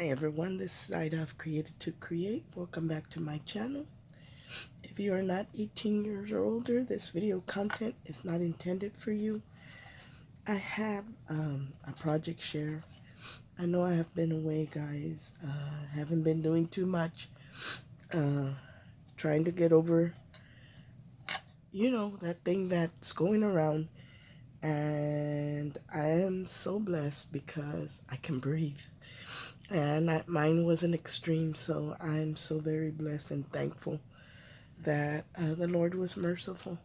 Hi everyone, this is Ida of Created to Create. Welcome back to my channel. If you are not 18 years or older, this video content is not intended for you. I have a project share. I know I have been away, guys. Haven't been doing too much. Trying to get over, that thing that's going around. And I am so blessed because I can breathe. And mine was an extreme, so I'm so very blessed and thankful that the Lord was merciful.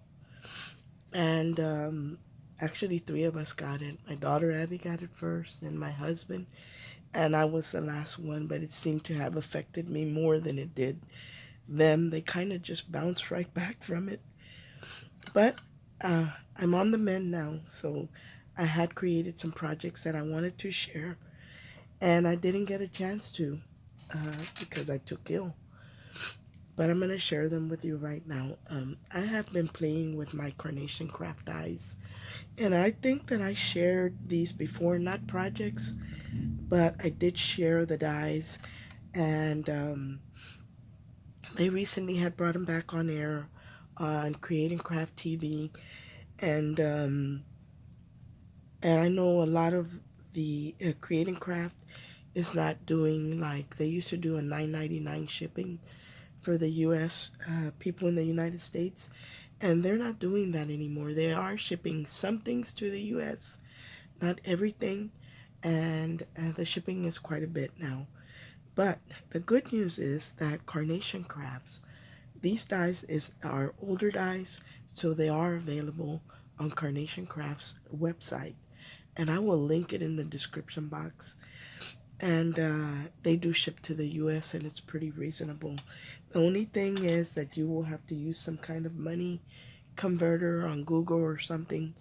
And actually, three of us got it. My daughter Abby got it first, and my husband, and I was the last one, but it seemed to have affected me more than it did them. They kind of just bounced right back from it. But I'm on the mend now, so I had created some projects that I wanted to share, and I didn't get a chance to because I took ill. But I'm going to share them with you right now. I have been playing with my carnation craft dies, and I think that I shared these before, not projects, but I did share the dies, and they recently had brought them back on air on Creating Craft TV, and and I know a lot of the Creating Craft is not doing like they used to do a $9.99 shipping for the U.S. People in the United States, and they're not doing that anymore. They are shipping some things to the U.S., not everything, and the shipping is quite a bit now. But the good news is that Carnation Crafts, these dies are older dies, so they are available on Carnation Crafts website, and I will link it in the description box. And they do ship to the US, and it's pretty reasonable. The only thing is that you will have to use some kind of money converter on Google or something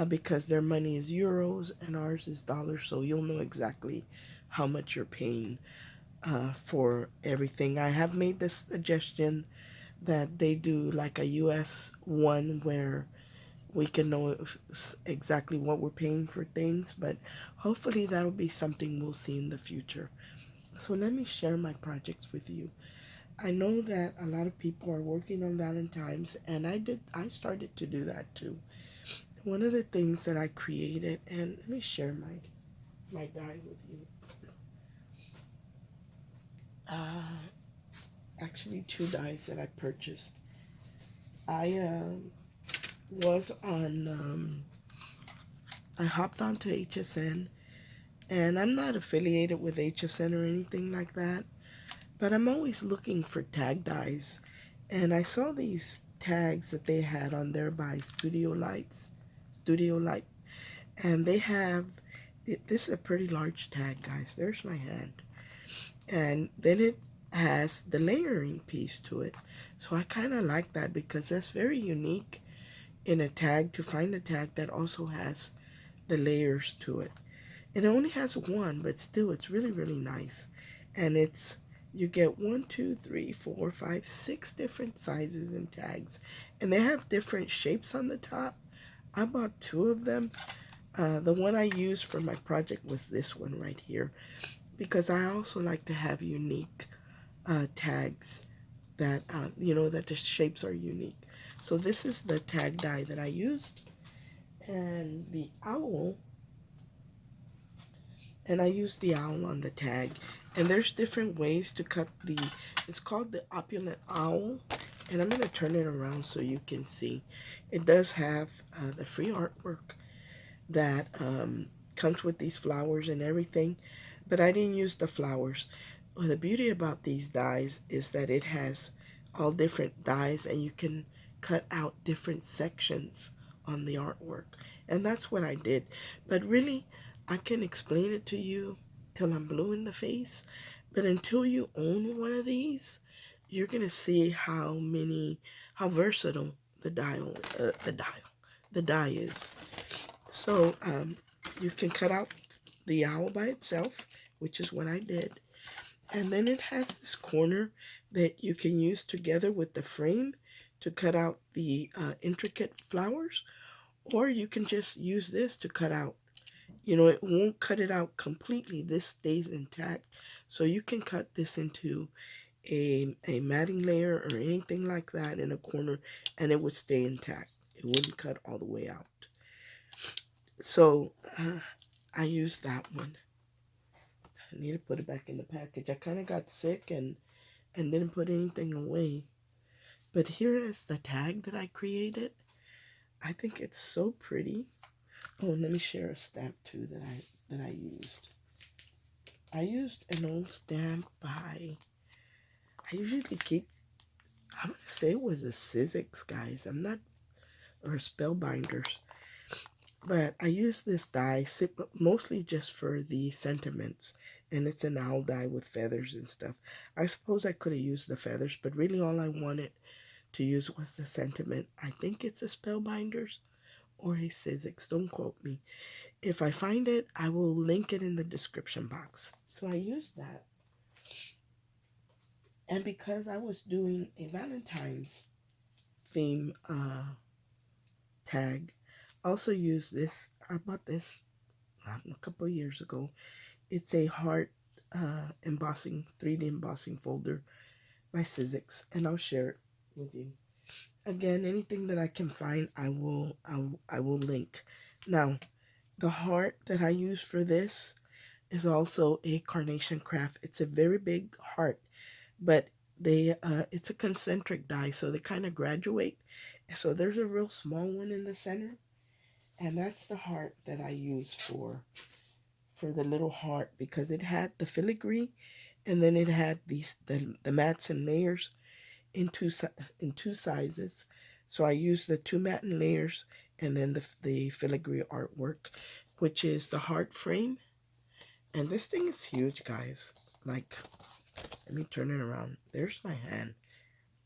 because their money is euros and ours is dollars, so you'll know exactly how much you're paying for everything. I have made this suggestion that they do like a US one where we can know exactly what we're paying for things, but hopefully that'll be something we'll see in the future. So let me share my projects with you. I know that a lot of people are working on Valentine's, and I started to do that too. One of the things that I created, and let me share my die with you. Actually, two dies that I purchased. I was on I hopped onto HSN, and I'm not affiliated with HSN or anything like that, but I'm always looking for tag dies. And I saw these tags that they had on there by Studio Light. And they have, this is a pretty large tag, guys. There's my hand. And then it has the layering piece to it. So I kind of like that because that's very unique in a tag to find a tag that also has the layers to it. It only has one, but still it's really, really nice. And you get 1, 2, 3, 4, 5, 6 different sizes and tags. And they have different shapes on the top. I bought 2 of them. The one I used for my project was this one right here, because I also like to have unique tags that, that the shapes are unique. So this is the tag die that I used. And the owl, and I used the owl on the tag. And there's different ways to cut it's called the opulent owl. And I'm going to turn it around so you can see. It does have the free artwork that comes with these flowers and everything. But I didn't use the flowers. Well, the beauty about these dies is that it has all different dies, and you can cut out different sections on the artwork. And that's what I did. But really, I can explain it to you till I'm blue in the face. But until you own one of these, you're going to see how versatile the die is. So you can cut out the owl by itself, which is what I did. And then it has this corner that you can use together with the frame to cut out the intricate flowers, or you can just use this to cut out, it won't cut it out completely. This stays intact. So you can cut this into a matting layer or anything like that in a corner, and it would stay intact. It wouldn't cut all the way out. So I used that one. I need to put it back in the package. I kind of got sick and didn't put anything away. But here is the tag that I created. I think it's so pretty. Oh, and let me share a stamp too that I used. I used an old stamp by. I usually keep. I'm gonna say it was a Sizzix, guys. I'm not, or Spellbinders, but I use this die mostly just for the sentiments, and it's an owl die with feathers and stuff. I suppose I could have used the feathers, but really all I wanted to use was the sentiment. I think it's a Spellbinders or a Sizzix. Don't quote me. If I find it, I will link it in the description box. So I used that. And because I was doing a Valentine's theme tag, I also used this. I bought this a couple years ago. It's a heart embossing, 3D embossing folder by Sizzix, and I'll share it with you. Again, anything that I can find, I will link. Now, the heart that I use for this is also a carnation craft. It's a very big heart, but it's a concentric die, so they kind of graduate. So there's a real small one in the center, and that's the heart that I use for the little heart, because it had the filigree, and then it had the mats and layers in two sizes. So I used the two matte and layers, and then the filigree artwork, which is the heart frame. And this thing is huge, guys. Like, let me turn it around. There's my hand.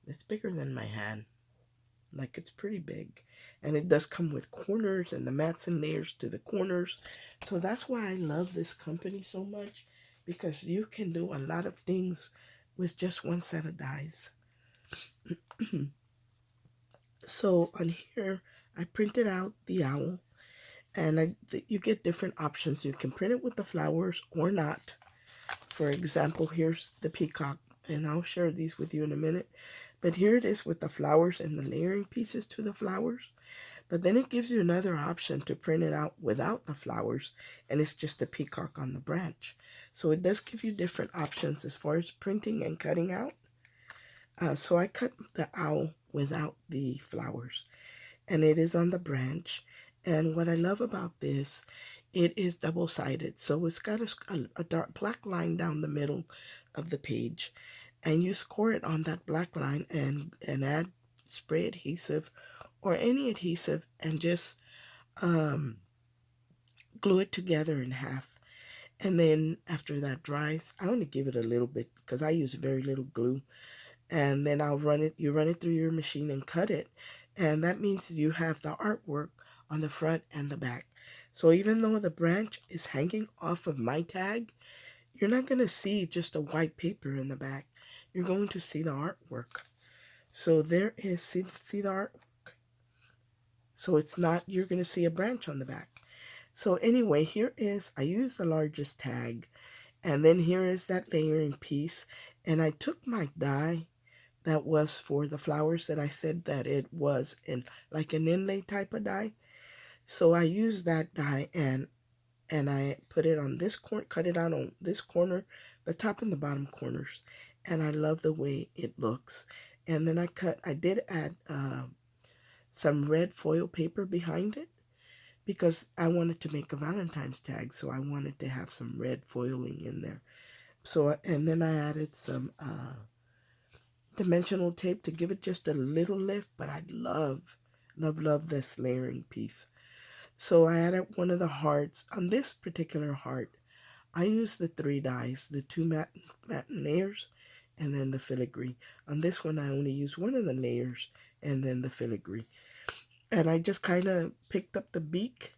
It's bigger than my hand. Like, it's pretty big. And it does come with corners and the mats and layers to the corners. So that's why I love this company so much, because you can do a lot of things with just one set of dies. So on here, I printed out the owl, and you get different options. You can print it with the flowers or not. For example, here's the peacock, and I'll share these with you in a minute. But here it is with the flowers and the layering pieces to the flowers. But then it gives you another option to print it out without the flowers, and it's just a peacock on the branch. So it does give you different options as far as printing and cutting out. So I cut the owl without the flowers, and it is on the branch. And what I love about this, it is double-sided. So it's got a dark black line down the middle of the page, and you score it on that black line and add spray adhesive or any adhesive, and just glue it together in half. And then after that dries, I only give it a little bit because I use very little glue. And then you run it through your machine and cut it. And that means you have the artwork on the front and the back. So even though the branch is hanging off of my tag, you're not going to see just a white paper in the back. You're going to see the artwork. So there is, see the artwork. So it's not, you're going to see a branch on the back. So anyway, here is, I use the largest tag. And then here is that layering piece. And I took my die that was for the flowers that I said that it was in like an inlay type of die. So I used that die, and I put it on this corner, cut it out on this corner, the top and the bottom corners. And I love the way it looks. And then I did add some red foil paper behind it, because I wanted to make a Valentine's tag. So I wanted to have some red foiling in there. So, and then I added some dimensional tape to give it just a little lift, but I love this layering piece. So I added one of the hearts. On this particular heart, I used the three dies, the two matte layers, and then the filigree. On this one, I only used one of the layers and then the filigree. And I just kind of picked up the beak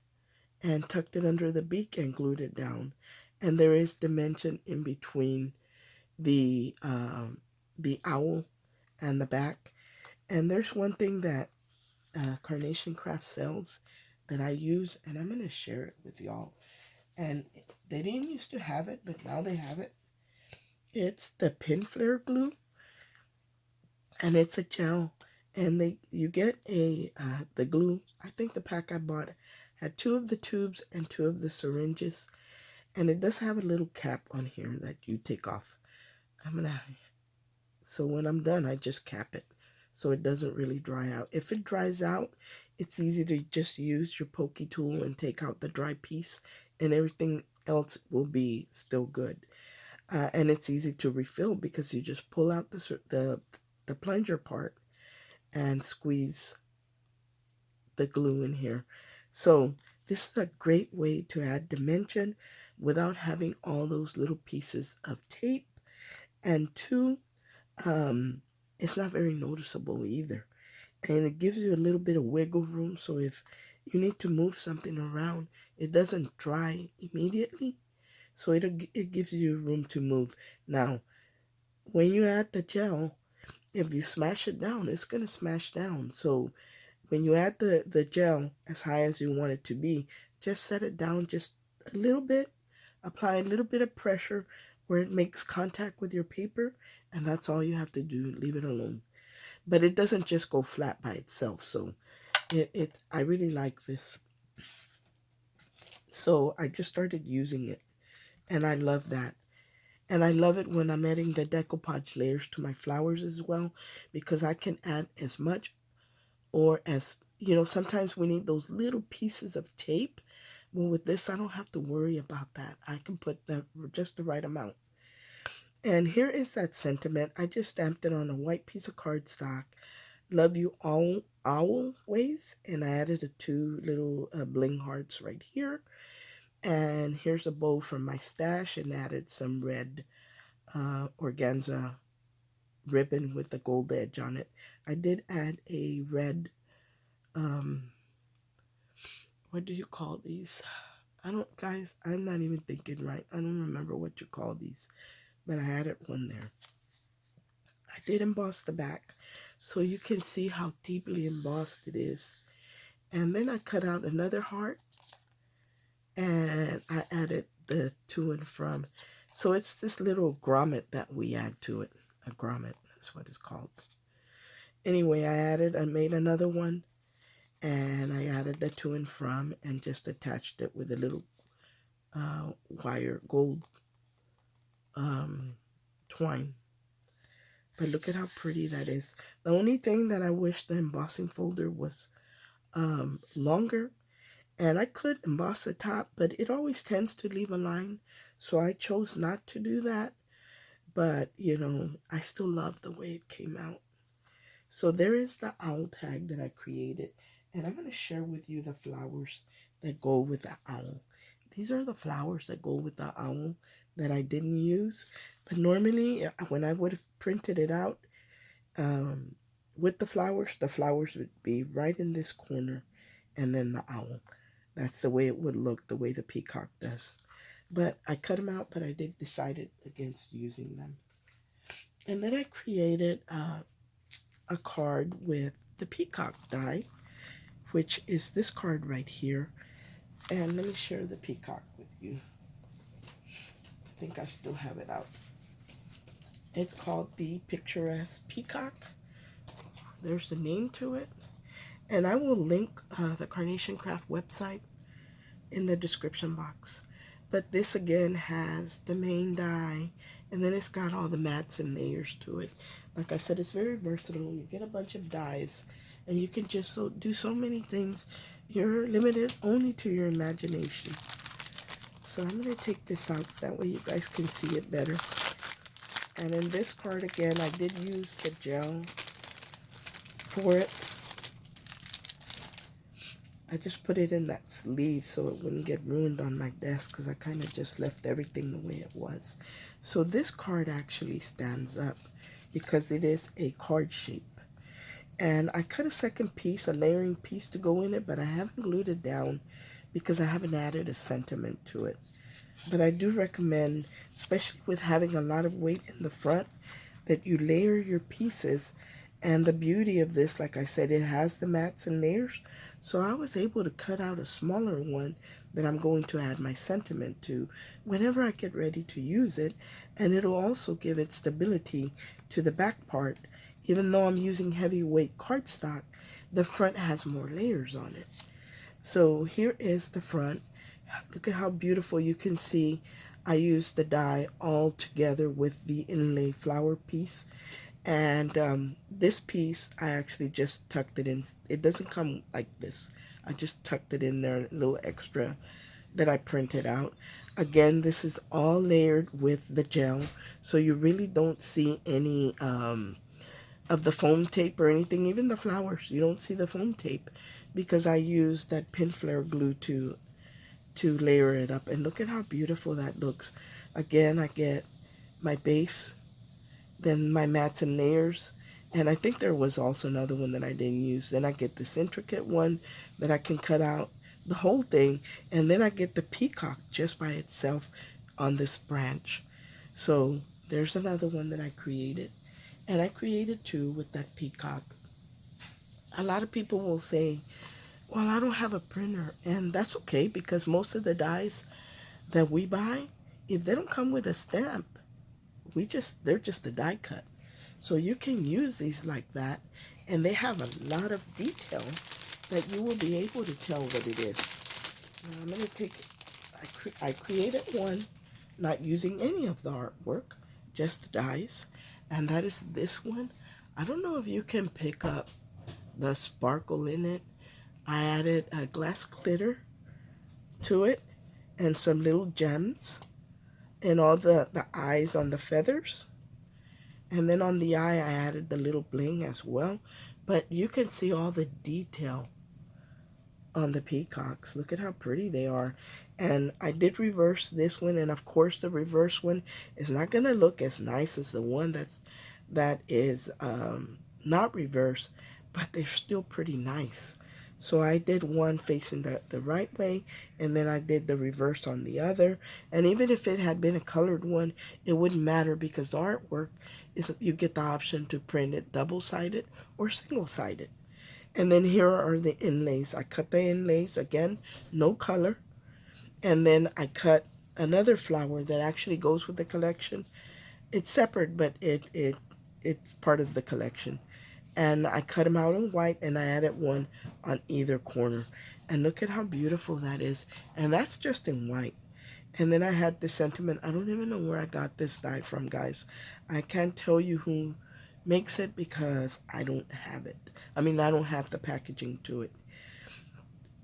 and tucked it under the beak and glued it down. And there is dimension in between the owl and the back. And there's one thing that Carnation Craft sells that I use, and I'm going to share it with y'all. and they didn't used to have it, but now they have it. It's the pin flare glue, and it's a gel, and you get the glue. I think the pack I bought had two of the tubes and two of the syringes, and it does have a little cap on here that you take off. I'm gonna So when I'm done, I just cap it so it doesn't really dry out. If it dries out, it's easy to just use your pokey tool and take out the dry piece, and everything else will be still good. And it's easy to refill because you just pull out the plunger part and squeeze the glue in here. So this is a great way to add dimension without having all those little pieces of tape. And two, um, it's not very noticeable either. And it gives you a little bit of wiggle room. So if you need to move something around, it doesn't dry immediately. So it gives you room to move. Now, when you add the gel, if you smash it down, it's going to smash down. So when you add the gel as high as you want it to be, just set it down just a little bit. Apply a little bit of pressure where it makes contact with your paper, and that's all you have to do. Leave it alone. But it doesn't just go flat by itself. So I really like this. So I just started using it, and I love that. And I love it when I'm adding the decoupage layers to my flowers as well, because I can add as much or as, sometimes we need those little pieces of tape. Well, with this, I don't have to worry about that. I can put them just the right amount. And here is that sentiment. I just stamped it on a white piece of cardstock. Love you all always. And I added two little bling hearts right here. And here's a bow from my stash and added some red organza ribbon with the gold edge on it. I did add a red, what do you call these? Guys, I'm not even thinking right. I don't remember what you call these, but I added one there. I did emboss the back so you can see how deeply embossed it is. And then I cut out another heart and I added the to and from. So it's this little grommet that we add to it. A grommet, that's what it's called. Anyway, I made another one, and I added the to and from and just attached it with a little wire, gold twine. But look at how pretty that is. The only thing that I wish the embossing folder was longer, and I could emboss the top, but it always tends to leave a line, so I chose not to do that. But, I still love the way it came out. So there is the owl tag that I created, and I'm going to share with you the flowers that go with the owl. These are the flowers that go with the owl that I didn't use, but normally when I would have printed it out with the flowers would be right in this corner, and then the owl. That's the way it would look, the way the peacock does. But I cut them out, but I did decided against using them. And then I created a card with the peacock die, which is this card right here. And let me share the peacock with you. I think I still have it out. It's called the Picturesque Peacock. There's the name to it. And I will link the Carnation Craft website in the description box. But this again has the main die, and then it's got all the mats and layers to it. Like I said, it's very versatile. You get a bunch of dies, and you can just do so many things. You're limited only to your imagination. So I'm going to take this out so that way you guys can see it better. And in this card again, I did use the gel for it. I just put it in that sleeve so it wouldn't get ruined on my desk, because I kind of just left everything the way it was. So this card actually stands up because it is a card shape. And I cut a second piece, a layering piece to go in it, but I haven't glued it down because I haven't added a sentiment to it. But I do recommend, especially with having a lot of weight in the front, that you layer your pieces And the beauty of this, like I said, it has the mats and layers. So I was able to cut out a smaller one that I'm going to add my sentiment to whenever I get ready to use it. And it'll also give it stability to the back part. Even though I'm using heavyweight cardstock, the front has more layers on it. So here is the front. Look at how beautiful you can see. I used the die all together with the inlay flower piece. And this piece, I actually just tucked it in. It doesn't come like this. I just tucked it in there, a little extra that I printed out. Again, this is all layered with the gel, so you really don't see any of the foam tape or anything. Even the flowers, you don't see the foam tape because I used that pin flare glue to layer it up. And look at how beautiful that looks. Again, I get my base, then my mats and layers, and I think there was also another one that I didn't use. Then I get this intricate one that I can cut out the whole thing, and then I get the peacock just by itself on this branch. So there's another one that I created, and I created two with that peacock. A lot of people will say, well, I don't have a printer, and that's okay because most of the dies that we buy, if they don't come with a stamp, they're just a die cut. So you can use these like that, and they have a lot of detail that you will be able to tell what it is. Now I'm going to take, I created one not using any of the artwork, just the dies, and that is this one. I don't know if you can pick up the sparkle in it. I added a glass glitter to it and some little gems and all the eyes on the feathers. And then on the eye, I added the little bling as well. But you can see all the detail on the peacocks. Look at how pretty they are. And I did reverse this one. And of course, the reverse one is not going to look as nice as the one that is not reversed. But they're still pretty nice. So I did one facing the right way, and then I did the reverse on the other. And even if it had been a colored one, it wouldn't matter because the artwork is, you get the option to print it double-sided or single-sided. And then here are the inlays. I cut the inlays, again, no color. And then I cut another flower that actually goes with the collection. It's separate, but it's part of the collection. And I cut them out in white, and I added one on either corner. And look at how beautiful that is. And that's just in white. And then I had the sentiment. I don't even know where I got this dye from, guys. I can't tell you who makes it because I don't have it. I mean, I don't have the packaging to it.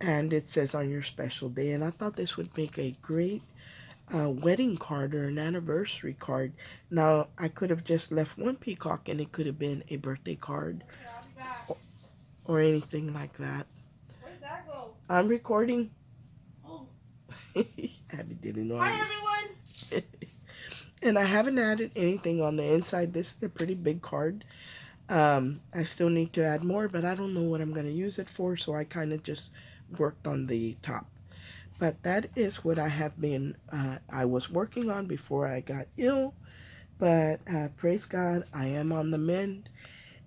And it says on your special day. And I thought this would make a great wedding card or an anniversary card. Now, I could have just left one peacock and it could have been a birthday card or anything like that. Where did that go? I'm recording. Oh. Abby didn't know. Hi, everyone. And I haven't added anything on the inside. This is a pretty big card. I still need to add more, but I don't know what I'm going to use it for, so I kind of just worked on the top. But that is what I have been, I was working on before I got ill. But praise God, I am on the mend.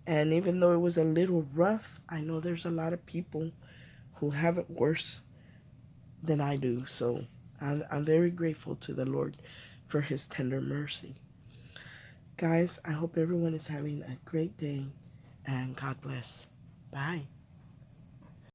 And even though it was a little rough, I know there's a lot of people who have it worse than I do. So I'm very grateful to the Lord for his tender mercy. Guys, I hope everyone is having a great day. And God bless. Bye.